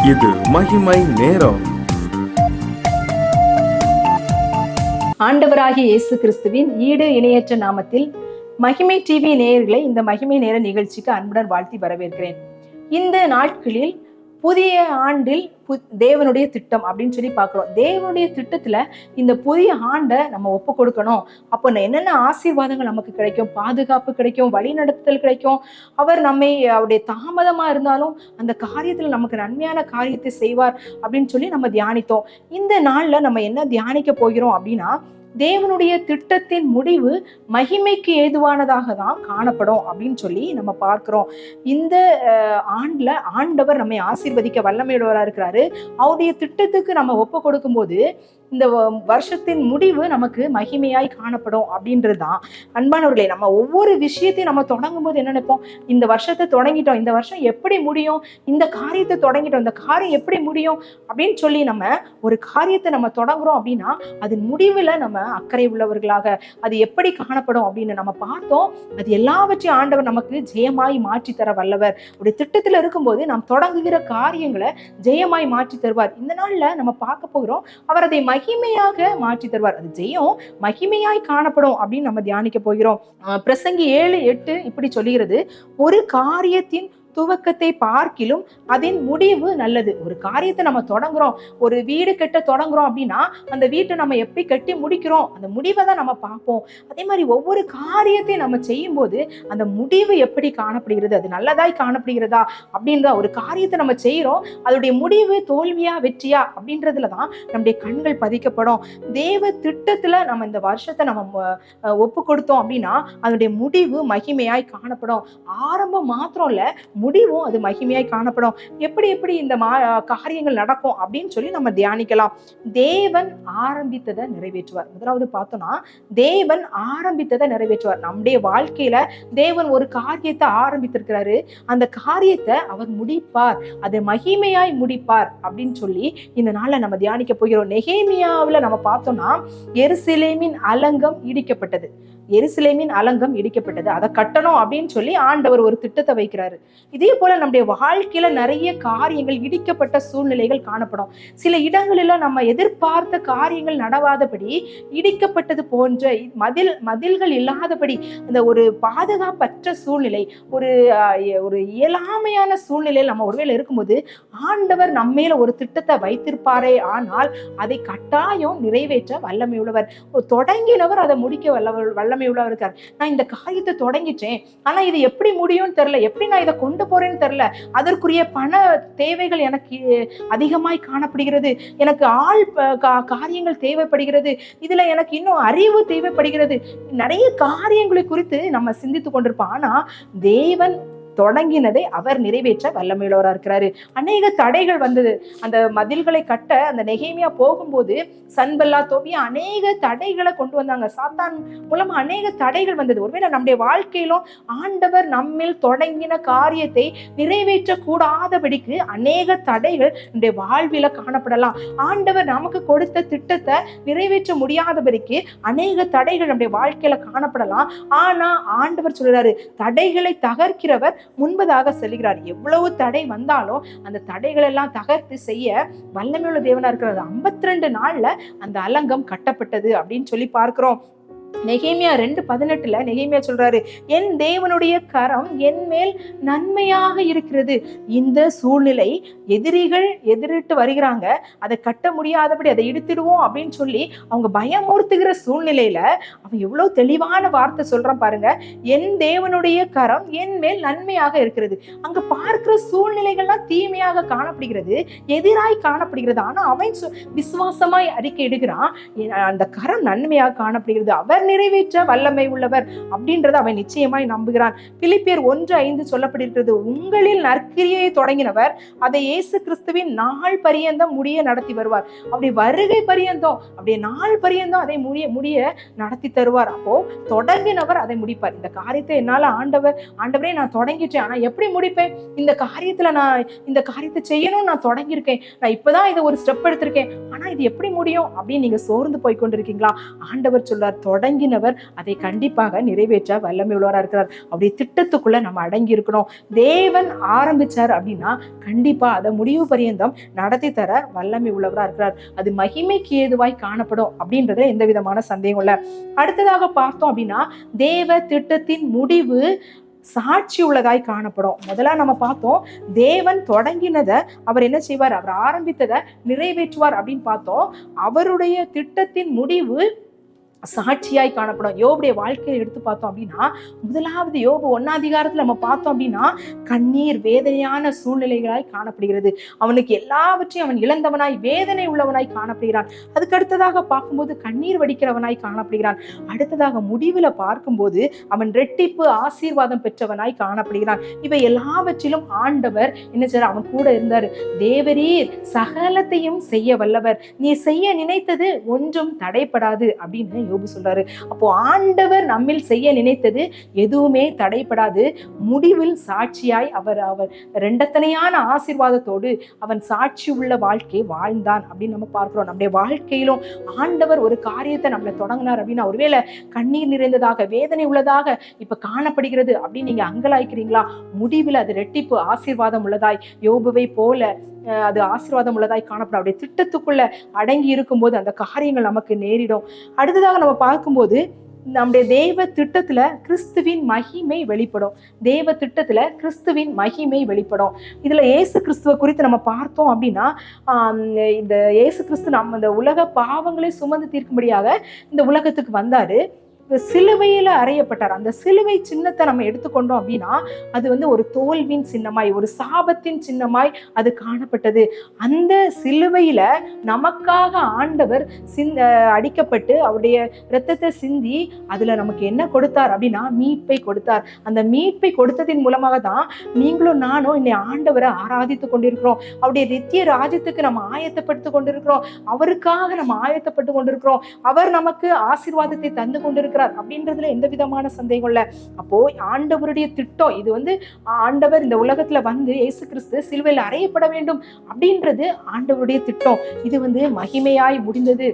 இது மகிமை நேரம். ஆண்டவராகிய இயேசு கிறிஸ்துவின் ஈடு இணையற்ற நாமத்தில் மகிமை டிவி நேயர்களை இந்த மகிமை நேர நிகழ்ச்சிக்கு அன்புடன் வாழ்த்தி வரவேற்கிறேன். இந்த நாட்களில் புதிய ஆண்டில் தேவனுடைய திட்டம் அப்படின்னு சொல்லி பார்க்கிறோம். தேவனுடைய திட்டத்துல இந்த புதிய ஆண்டை நம்ம ஒப்பு கொடுக்கணும். அப்போ என்னென்ன ஆசீர்வாதங்கள் நமக்கு கிடைக்கும், பாதுகாப்பு கிடைக்கும், வழிநடத்துதல் கிடைக்கும். அவர் நம்மை அவருடைய தாமதமா இருந்தாலும் அந்த காரியத்துல நமக்கு நன்மையான காரியத்தை செய்வார் அப்படின்னு சொல்லி நம்ம தியானித்தோம். இந்த நாள்ல நம்ம என்ன தியானிக்க போகிறோம் அப்படின்னா, தேவனுடைய திட்டத்தின் முடிவு மகிமைக்கு ஏதுவானதாக தான் காணப்படும் அப்படின்னு சொல்லி நம்ம பார்க்கிறோம். இந்த ஆண்டுல ஆண்டவர் நம்மை ஆசீர்வதிக்க வல்லமையுள்ளவராக இருக்கிறாரு. அவருடைய திட்டத்துக்கு நம்ம ஒப்பு கொடுக்கும் போது இந்த வருஷத்தின் முடிவு நமக்கு மகிமையாய் காணப்படும் அப்படின்றது தான். அன்பானவர்களே, நம்ம ஒவ்வொரு விஷயத்தையும் நம்ம தொடங்கும் போது என்ன நினைப்போம், இந்த வருஷத்தை தொடங்கிட்டோம், இந்த வருஷம் எப்படி முடியும், இந்த காரியத்தை தொடங்கிட்டோம், இந்த காரியம் எப்படி முடியும் அப்படின்னு சொல்லி நம்ம ஒரு காரியத்தை நம்ம தொடங்குறோம் அப்படின்னா அதன் முடிவுல நம்ம அக்கறை உள்ளவர்களாக அது எப்படி காணப்படும் அப்படின்னு நம்ம பார்த்தோம். அது எல்லாவற்றையும் ஆண்டவர் நமக்கு ஜெயமாய் மாற்றி தர வல்லவர். ஒரு திட்டத்துல இருக்கும்போது நாம் தொடங்குகிற காரியங்களை ஜெயமாய் மாற்றி தருவார். இந்த நாள்ல நம்ம பார்க்க போகிறோம், அவர் அதை மகிமையாக மாற்றி தருவார். அது ஜெயம் மகிமையாய் காணப்படும் அப்படின்னு நம்ம தியானிக்க போகிறோம். பிரசங்கி 7:8 இப்படி சொல்லுகிறது, ஒரு காரியத்தின் துவக்கத்தை பார்க்கிலும் அதன் முடிவு நல்லது. ஒரு காரியத்தை நம்ம தொடங்குறோம், ஒரு வீடு கட்ட தொடங்குறோம் அப்படின்னா அந்த வீட்டை நம்ம எப்படி கட்டி முடிக்கிறோம், அந்த முடிவை தான் நம்ம பார்ப்போம். அதே மாதிரி ஒவ்வொரு காரியத்தையும் நம்ம செய்யும் போது அந்த முடிவு எப்படி காணப்படுகிறது, அது நல்லதாய் காணப்படுகிறதா அப்படின்றத. ஒரு காரியத்தை நம்ம செய்யறோம், அதோடைய முடிவு தோல்வியா வெற்றியா அப்படின்றதுலதான் நம்முடைய கண்கள் பதிக்கப்படும். தேவ திட்டத்துல நம்ம இந்த வருஷத்தை நம்ம ஒப்பு கொடுத்தோம் அப்படின்னா அதனுடைய முடிவு மகிமையாய் காணப்படும். ஆரம்பம் மாத்திரம் இல்ல, முடிவும் அது மகிமையாய் காணப்படும். எப்படி இந்த காரியங்கள் நடக்கும் அப்படின்னு சொல்லி நம்ம தியானிக்கலாம். தேவன் ஆரம்பித்ததை நிறைவேற்றுவார். முதலாவது பார்த்தோம்னா, தேவன் ஆரம்பித்ததை நிறைவேற்றுவார். நம்முடைய வாழ்க்கையில தேவன் ஒரு காரியத்தை ஆரம்பித்திருக்கிறாரு, அந்த காரியத்தை அவர் முடிப்பார், அதை மகிமையாய் முடிப்பார் அப்படின்னு சொல்லி இந்த நாள்ல நம்ம தியானிக்க போகிறோம். நெகேமியாவுல நம்ம பார்த்தோம்னா, எருசலேமின் அலங்கம் இடிக்கப்பட்டது. எருசலேமின் அலங்கம் இடிக்கப்பட்டது, அதை கட்டணும் அப்படின்னு சொல்லி ஆண்டவர் ஒரு திட்டத்தை வைக்கிறாரு. இதே போல நம்முடைய வாழ்க்கையில நிறைய காரியங்கள் இடிக்கப்பட்ட சூழ்நிலைகள் காணப்படும். சில இடங்களில நம்ம எதிர்பார்த்த காரியங்கள் நடவாதபடி இடிக்கப்பட்டது போன்ற மதில்கள் இல்லாதபடி அந்த ஒரு பாதுகாப்பற்ற சூழ்நிலை, ஒரு இயலாமையான சூழ்நிலையில் நம்ம ஒருவேளை இருக்கும்போது ஆண்டவர் நம்மேல ஒரு திட்டத்தை வைத்திருப்பாரே, ஆனால் அதை கட்டாயம் நிறைவேற்ற வல்லமை உள்ளவர். தொடங்கினவர் அதை முடிக்க வல்லமை உள்ளவர் இருக்கார். நான் இந்த காரியத்தை தொடங்கிட்டேன், ஆனா இது எப்படி முடியும்னு தெரியல, எப்படி நான் இதை கொண்டு போறேன்னு தெரியல, அதற்குரிய பண தேவைகள் எனக்கு அதிகமாய் காணப்படுகிறது, எனக்கு காரியங்கள் தேவைப்படுகிறது, இதுல எனக்கு இன்னும் அறிவு தேவைப்படுகிறது, நிறைய காரியங்களை குறித்து நம்ம சிந்தித்து கொண்டிருப்போம். ஆனா தேவன் தொடங்கினதை அவர் நிறைவேற்ற வல்லமையுள்ளவராக இருக்கிறாரு. அநேக தடைகள் வந்தது. அந்த மதில்களை கட்ட அந்த நெகேமியா போகும்போது சன்பல்லா தோபியா அநேக தடைகளை கொண்டு வந்தாங்க. சாத்தான் மூலமா அநேக தடைகள் வந்தது. ஒருவேளை நம்முடைய வாழ்க்கையிலும் ஆண்டவர் நம்மில் தொடங்கின காரியத்தை நிறைவேற்ற கூடாதபடிக்கு அநேக தடைகள் நம்முடைய வாழ்வில காணப்படலாம். ஆண்டவர் நமக்கு கொடுத்த திட்டத்தை நிறைவேற்ற முடியாதபடிக்கு அநேக தடைகள் நம்முடைய வாழ்க்கையில காணப்படலாம். ஆனா ஆண்டவர் சொல்றாரு, தடைகளை தகர்க்கிறவர் முன்பதாக செல்கிறார். எவ்வளவு தடை வந்தாலும் அந்த தடைகள் எல்லாம் தகர்த்து செய்ய வல்லமையுள்ள தேவனா இருக்கிறது. 52 நாள்ல அந்த அலங்கம் கட்டப்பட்டது அப்படின்னு சொல்லி பார்க்கிறோம். நெகேமியா 2:18 நெகேமியா சொல்றாரு, என் தேவனுடைய கரம் என் மேல் நன்மையாக இருக்கிறது. இந்த சூழ்நிலை எதிரிகள் எதிரிட்டு வருகிறாங்க, அதை கட்ட முடியாதபடி அதை இடித்திடுவோம் அப்படின்னு சொல்லி அவங்க பயமுறுத்துகிற சூழ்நிலையில அவன் எவ்வளவு தெளிவான வார்த்தை சொல்றான் பாருங்க. என் தேவனுடைய கரம் என் மேல் நன்மையாக இருக்கிறது. அங்க பார்க்கிற சூழ்நிலைகள்லாம் தீமையாக காணப்படுகிறது, எதிராய் காணப்படுகிறது. ஆனா அவன் விசுவாசமாய் அறிக்கை இடுகிறான், அந்த கரம் நன்மையாக காணப்படுகிறது, அவர் நிறைவேற்ற வல்லமை உள்ளவர் அப்படின்றத அவன் நிச்சயமாய் நம்புகிறான். பிலிப்பியர் 1:5 சொல்லப்பட்டிருக்கிறது, உங்களில் நற்கிரியை தொடங்கினவர் அதை இயேசு கிறிஸ்துவின் நாள் பரியந்தம் முடிய நடத்தி வருவார். அப்படி வருகை பரியந்தம், அப்படியே நாள் பரியந்தம் அதை முடிய நடத்தி தருவார். அப்போ தொடங்கினவர் அதை முடிப்பார். இந்த காரியத்தை என்னால ஆண்டவரே நான் தொடங்கிட்டேன், ஆனா எப்படி முடிப்பேன், இந்த காரியத்தை செய்யணும்னு நான் தொடங்கியிருக்கேன், நான் இப்பதான் இதை ஒரு ஸ்டெப் எடுத்திருக்கேன், ஆனா இது எப்படி முடியும் அப்படின்னு நீங்க சோர்ந்து போய் கொண்டிருக்கீங்களா? ஆண்டவர் சொல்றார், தொடங்கி தொடங்கினவர் அதை கண்டிப்பாக நிறைவேற்ற வல்லமை உள்ளவராக இருக்கிறார். அவருடைய திட்டத்துக்குள்ள நம்ம அடங்கி இருக்கணும். தேவன் ஆரம்பிச்சார் அப்படின்னா கண்டிப்பா அதை முடிவு பரியந்தம் நடத்தி தர வல்லமை உள்ளவராக இருக்கிறார். அது மகிமைக்கு ஏதுவாய் காணப்படும் அப்படின்றதுல எந்த விதமான சந்தேகம் இல்லை. அடுத்ததாக பார்த்தோம் அப்படின்னா தேவ திட்டத்தின் முடிவு சாட்சி உள்ளதாய் காணப்படும். முதல்ல நம்ம பார்த்தோம், தேவன் தொடங்கினதை அவர் என்ன செய்வார், அவர் ஆரம்பித்ததை நிறைவேற்றுவார் அப்படின்னு பார்த்தோம். அவருடைய திட்டத்தின் முடிவு சாட்சியாய் காணப்படும். யோபுடைய வாழ்க்கையை எடுத்து பார்த்தோம் அப்படின்னா, முதலாவது யோபு 1ஆம் அதிகாரத்துல நம்ம பார்த்தோம் அப்படின்னா கண்ணீர் வேதனையான சூழ்நிலைகளாய் காணப்படுகிறது. அவனுக்கு எல்லாவற்றையும் அவன் இழந்தவனாய் வேதனை உள்ளவனாய் காணப்படுகிறான். அதுக்கு அடுத்ததாக பார்க்கும்போது கண்ணீர் வடிக்கிறவனாய் காணப்படுகிறான். அடுத்ததாக முடிவுல பார்க்கும்போது அவன் ரெட்டிப்பு ஆசீர்வாதம் பெற்றவனாய் காணப்படுகிறான். இவை எல்லாவற்றிலும் ஆண்டவர் என்ன செய்றார், அவன் கூட இருந்தாரு. தேவரீர் சகலத்தையும் செய்ய வல்லவர், நீ செய்ய நினைத்தது ஒன்றும் தடைப்படாது அப்படின்னு யோபு சொல்றாரு. அப்போ ஆண்டவர் நம்மில் செய்ய நினைத்தது எதுவுமே தடைப்படாது. முடிவில் சாட்சியாய் அவர் ரெண்டத்தனையான ஆசீர்வாதத்தோடு அவன் சாட்சி உள்ள வாழ்க்கை வாழ்ந்தான் அப்படின்னு நம்ம பார்க்கிறோம். நம்முடைய வாழ்க்கையிலும் ஆண்டவர் ஒரு காரியத்தை நம்மளை தொடங்கினார் அப்படின்னா, ஒருவேளை கண்ணீர் நிறைந்ததாக வேதனை உள்ளதாக இப்ப காணப்படுகிறது அப்படின்னு நீங்க அங்கலாய்க்கிறீங்களா, முடிவில் அது ரெட்டிப்பு ஆசீர்வாதம் உள்ளதாய் யோபுவை போல அது ஆசீர்வாதம் உள்ளதாய் காணப்படும். அவருடைய திட்டத்துக்குள்ள அடங்கி இருக்கும்போது அந்த காரியங்கள் நமக்கு நேரிடும். அடுத்ததாக நம்ம பார்க்கும்போது நம்முடைய தேவ திட்டத்துல கிறிஸ்துவின் மகிமை வெளிப்படும். தேவ திட்டத்துல கிறிஸ்துவின் மகிமை வெளிப்படும். இதுல இயேசு கிறிஸ்துவ குறித்து நம்ம பார்த்தோம் அப்படின்னா, இந்த இயேசு கிறிஸ்து நம்ம இந்த உலக பாவங்களை சுமந்து தீர்க்கும்படியாக இந்த உலகத்துக்கு வந்தாரு. சிலுவையில அறையப்பட்டார். அந்த சிலுவை சின்னத்தை நம்ம எடுத்துக்கொண்டோம் அப்படின்னா அது ஒரு தோல்வியின் சின்னமாய், ஒரு சாபத்தின் சின்னமாய் அது காணப்பட்டது. அந்த சிலுவையில நமக்காக ஆண்டவர் அடிக்கப்பட்டு அவருடைய இரத்தத்தை சிந்தி அதுல நமக்கு என்ன கொடுத்தார் அப்படின்னா மீட்பை கொடுத்தார். அந்த மீட்பை கொடுத்ததின் மூலமாக தான் நீங்களும் நானும் இன்னை ஆண்டவரை ஆராதித்து கொண்டிருக்கிறோம். அவருடைய நித்திய ராஜ்யத்துக்கு நம்ம ஆயத்தப்பட்டு கொண்டிருக்கிறோம். அவருக்காக நம்ம ஆயத்தப்பட்டு கொண்டிருக்கிறோம். அவர் நமக்கு ஆசீர்வாதத்தை தந்து கொண்டிருக்கிறார் அப்படின்றதுல எந்த விதமான சந்தேகம் இல்ல. அப்போ ஆண்டவருடைய திட்டம் இது ஆண்டவர் இந்த உலகத்துல இயேசு கிறிஸ்து சிலுவையில் அறையப்பட வேண்டும் அப்படின்றது ஆண்டவருடைய திட்டம். இது மகிமையாய் முடிந்தது.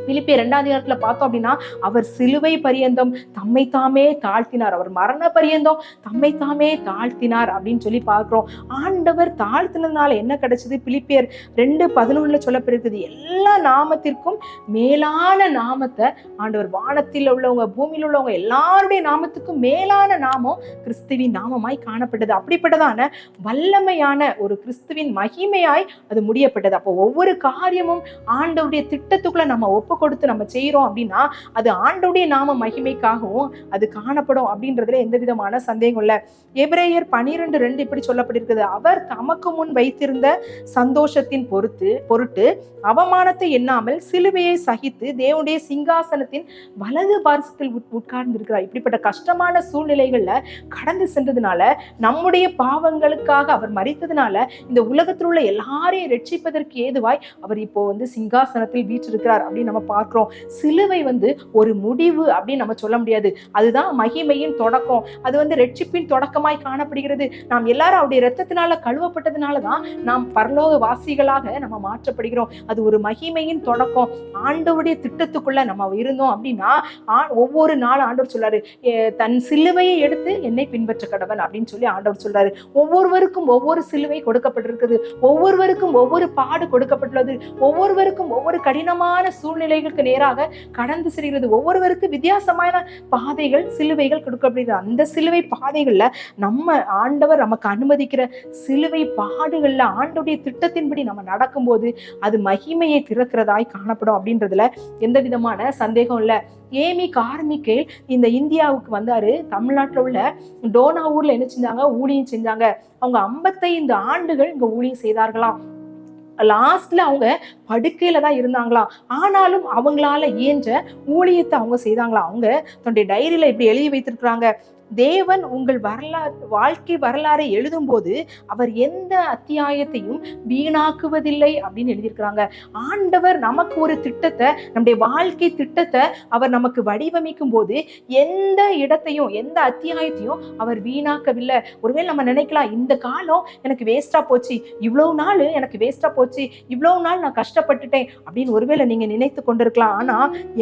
பிலிப்பியர் 2ஆம் அதிகாரத்துல பார்த்தோம் அப்படின்னா அவர் சிலுவை பரியந்தம் தம்மை தாமே தாழ்த்தினார். அவர் மரண பரியந்தம் தம்மை தாமே தாழ்த்தினார் அப்படின்னு சொல்லி பார்க்கிறோம். ஆண்டவர் தாழ்த்தினதுனால என்ன கிடைச்சது? பிலிப்பியர் 2:11 சொல்லப்படுகிறது, எல்லா நாமத்திற்கும் மேலான நாமத்தை ஆண்டவர், வானத்தில் உள்ளவங்க பூமியில் உள்ளவங்க எல்லாருடைய நாமத்துக்கும் மேலான நாமம் கிறிஸ்துவின் நாமமாய் காணப்பட்டது. அப்படிப்பட்டதான வல்லமையான ஒரு கிறிஸ்துவின் மகிமையாய் அது முடியப்பட்டது. அப்போ ஒவ்வொரு காரியமும் ஆண்டவருடைய திட்டத்துக்குள்ள நம்ம கொடுத்து நம்ம செய்யறோம் அப்படின்னா அது ஆண்டவருடைய நாம மகிமைக்காகவும் அது காணப்படும் அப்படின்றதுல எந்த விதமான சந்தேகம் இல்ல. எபிரேயர் 12:2 இப்படி சொல்லப்பட்டிருக்கிறது, அவர் தமக்கு முன் வைத்திருந்த சந்தோஷத்தின் பொருட்டு அவமானத்தை எண்ணாமல் சிலுவையை சகித்து தேவனுடைய சிங்காசனத்தின் வலது பார்சத்தில் உட்கார்ந்திருக்கிறார். இப்படிப்பட்ட கஷ்டமான சூழ்நிலைகள்ல கடந்து சென்றதுனால, நம்முடைய பாவங்களுக்காக அவர் மரித்ததுனால இந்த உலகத்தில் உள்ள எல்லாரையும் ரட்சிப்பதற்கு ஏதுவாய் அவர் இப்போ சிங்காசனத்தில் வீற்றிருக்கிறார் அப்படின்னு நம்ம பார்க்கிறோம். சிலுவை ஒரு முடிவு அப்படின்னு நம்ம சொல்ல முடியாது. அதுதான் மகிமையின் தொடக்கம். அது ரட்சிப்பின் தொடக்கமாய் காணப்படுகிறது. நாம் எல்லாரும் அவருடைய இரத்தத்தினால கழுவப்பட்டதுனாலதான் நாம் பரலோக வாசிகளாக நம்ம மாற்றப்படுகிறோம். அது ஒரு மகிமையின் தொடக்கம். ஆண்டவருடைய திட்டத்துக்குள்ள நம்ம இருந்தோம் அப்படின்னா ஒவ்வொரு நாள் ஆண்டவர் சொல்றாரு, தன் சிலுவையை எடுத்து என்னை பின்பற்ற கடவன் அப்படின்னு சொல்லி ஆண்டவர் சொல்றாரு. ஒவ்வொருவருக்கும் ஒவ்வொரு சிலுவை கொடுக்கப்பட்டிருக்குது. ஒவ்வொருவருக்கும் ஒவ்வொரு பாடு கொடுக்கப்பட்டுள்ளது. ஒவ்வொருவருக்கும் ஒவ்வொரு கடினமான சூழ்நிலைகளுக்கு நேராக கடந்து செல்கிறது. ஒவ்வொருவருக்கு வித்தியாசமான பாதைகள், சிலுவைகள் கொடுக்கப்படுகிறது. அந்த சிலுவை பாதைகள்ல நம்ம ஆண்டவர் நமக்கு அனுமதிக்கிற சிலுவை பாடுகள்ல ஆண்டவருடைய திட்டத்தின்படி நம்ம நடக்கும்போது அது மகிமையை திறக்கிறதாய் காணப்படும் அப்படின்றதுல எந்த விதமான சந்தேகம் இல்ல. ஏமி கார்மிக்கேல் இந்த இந்தியாவுக்கு வந்தாரு. தமிழ்நாட்டில் உள்ள டோனா ஊர்ல என்ன செஞ்சாங்க, ஊழியம் செஞ்சாங்க. அவங்க 55 ஆண்டுகள் இங்க ஊழியம் செய்தார்களாம். லாஸ்ட்ல அவங்க படுக்கையில தான் இருந்தாங்களாம். ஆனாலும் அவங்களால இயன்ற ஊழியத்தை அவங்க செய்தாங்களாம். அவங்க தன்னுடைய டைரியில இப்படி எழுதி வைத்திருக்கிறாங்க, தேவன் உங்கள் வாழ்க்கை வரலாறை எழுதும் போது அவர் எந்த அத்தியாயத்தையும் வீணாக்குவதில்லை அப்படின்னு எழுதியிருக்கிறாங்க. ஆண்டவர் நமக்கு ஒரு திட்டத்தை, நம்முடைய வாழ்க்கை திட்டத்தை அவர் நமக்கு வடிவமைக்கும் போது எந்த இடத்தையும் எந்த அத்தியாயத்தையும் அவர் வீணாக்கவில்லை. ஒருவேளை நம்ம நினைக்கலாம், இந்த காலம் எனக்கு வேஸ்டா போச்சு, இவ்வளவு நாள் எனக்கு வேஸ்டா போச்சு, இவ்வளவு நாள் நான் கஷ்டப்பட்டுட்டேன் அப்படின்னு ஒருவேளை நீங்க நினைத்து கொண்டிருக்கலாம். ஆனா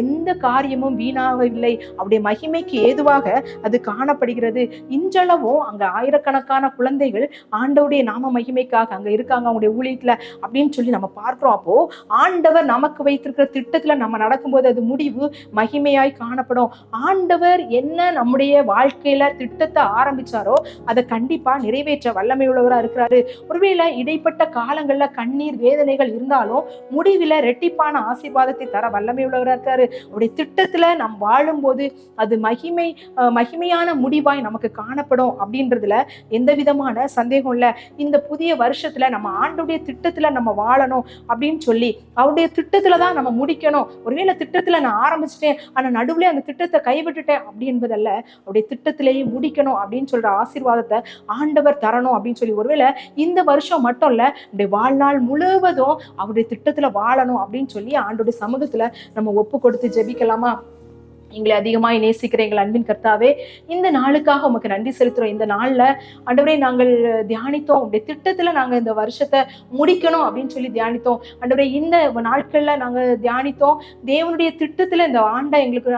எந்த காரியமும் வீணாகவில்லை. அவருடைய மகிமைக்கு ஏதுவாக அது காணப்படுகிறது. இன்றளவும் அங்க ஆயிரக்கணக்கான குழந்தைகள் ஆண்டவருடைய நாம மகிமைக்காக அங்க இருக்காங்க, அவங்களுடைய ஊழியத்துல அப்படின்னு சொல்லி நம்ம பார்க்கிறோம். அப்போ ஆண்டவர் நமக்கு வைத்திருக்கிற திட்டத்துல நம்ம நடக்கும்போது அது முடிவு மகிமையாய் காணப்படும். ஆண்டவர் என்ன நம்முடைய வாழ்க்கையில திட்டத்தை ஆரம்பிச்சாரோ அதை கண்டிப்பா நிறைவேற்ற வல்லமை உள்ளவரா இருக்கிறாரு. ஒருவேளை இடைப்பட்ட காலங்கள்ல கண்ணீர் வேதனைகள் இருந்தாலும் முடிவில் ரெட்டிப்பான ஆசீர்வாதத்தை தர வல்லமை உள்ளவரா இருக்காரு. அவருடைய திட்டத்துல நாம் வாழும் போது அது மகிமையான முடிவாய் நமக்கு காணப்படும் அப்படின்றதுல எந்த விதமான சந்தேகம் இல்லை. இந்த புதிய வருஷத்துல நம்ம ஆண்டுடைய திட்டத்துல நம்ம வாழணும் அப்படின்னு சொல்லி அவருடைய திட்டத்துலதான் நம்ம முடிக்கணும். ஒருவேளை திட்டத்துல நான் ஆரம்பிச்சிட்டேன் ஆனா நடுவுல அந்த திட்டத்தை கைவிட்டுட்டேன் அப்படி என்பதல்ல, அவருடைய திட்டத்திலேயே முடிக்கணும் அப்படின்னு சொல்ற ஆசீர்வாதத்தை ஆண்டவர் தரணும் அப்படின்னு சொல்லி ஒருவேளை இந்த வருஷம் மட்டும் இல்ல, நம்முடைய வாழ்நாள் முழுவதும் அவருடைய திட்டத்துல வாழணும் அப்படின்னு சொல்லி ஆண்டோடைய சமூகத்துல நம்ம ஒப்பு கொடுத்து ஜெபிக்கலாமா? எங்களை அதிகமாய் நேசிக்கிற எங்கள் அன்பின் கர்த்தாவே, இந்த நாளுக்காக உமக்கு நன்றி செலுத்துறோம். இந்த நாள்ல ஆண்டவரே நாங்கள் தியானித்தோம், உடைய திட்டத்துல நாங்க இந்த வருஷத்தை முடிக்கணும் அப்படின்னு சொல்லி தியானித்தோம். ஆண்டவரே இந்த நாட்கள்ல நாங்க தியானித்தோம், தேவனுடைய திட்டத்துல இந்த ஆண்டை எங்களுக்கு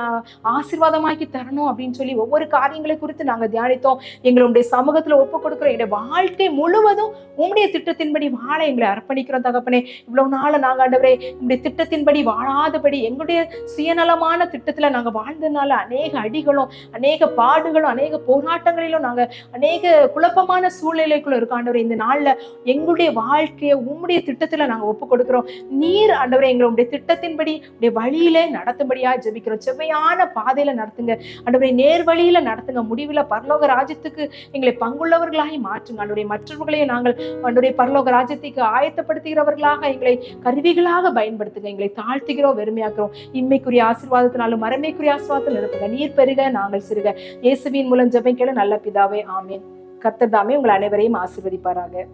ஆசீர்வாதமாக்கி தரணும் அப்படின்னு சொல்லி ஒவ்வொரு காரியங்களை குறித்து நாங்க தியானித்தோம். எங்களுடைய சமூகத்துல ஒப்பு கொடுக்கிறோம். எங்களுடைய வாழ்க்கை முழுவதும் உம்முடைய திட்டத்தின்படி வாழ எங்களை அர்ப்பணிக்கிறோம் தகப்பனே. இவ்வளவு நாள் நாங்க ஆண்டவரே உங்களுடைய திட்டத்தின்படி வாழாதபடி எங்களுடைய சுயநலமான திட்டத்துல நாங்க வாழ்ந்ததுனால அநேக அடிகளும் அநேக பாடுகளும் அநேக போராட்டங்களிலும் நாங்க அநேக குழப்பமான சூழ்நிலைக்குள்ள இருக்கோம். ஆண்டவரே இந்த நாள்ல எங்களுடைய வாழ்க்கையை உம்முடைய திட்டத்துல நாங்க ஒப்பு கொடுக்கிறோம். நீர் ஆண்டவரே எங்களுடைய திட்டத்தின்படி உடைய வழியில நடத்தும்படியா ஜெபிக்கிறோம். செவ்வையான பாதையில நடத்துங்க ஆண்டவரே, நேர் வழியில நடத்துங்க. முடிவுல பரலோக ராஜ்யத்துக்கு எங்களை பங்குள்ளவர்களாகி மாற்றுங்க ஆண்டவரே. மற்றவர்களையும் நாங்கள் ஆண்டவரே பரலோக ராஜ்யத்துக்கு ஆயத்தப்படுத்துகிறவர்களாக எங்களை கருவிகளாக பயன்படுத்துங்க. எங்களை தாழ்த்துகிறோம், வெறுமையாக்குறோம். இம்மைக்குரிய ஆசீர்வாதத்தினாலும் மரமைக்குரிய ஆசீர்வாதத்தில் நிரப்புங்க. நீர் பெருக, நாங்கள் சிறுக. இயேசுவின் மூலம் ஜெபம் கேளு நல்ல பிதாவே, ஆமென். கர்த்தர் தாமே உங்கள் அனைவரையும் ஆசீர்வதிப்பாராக.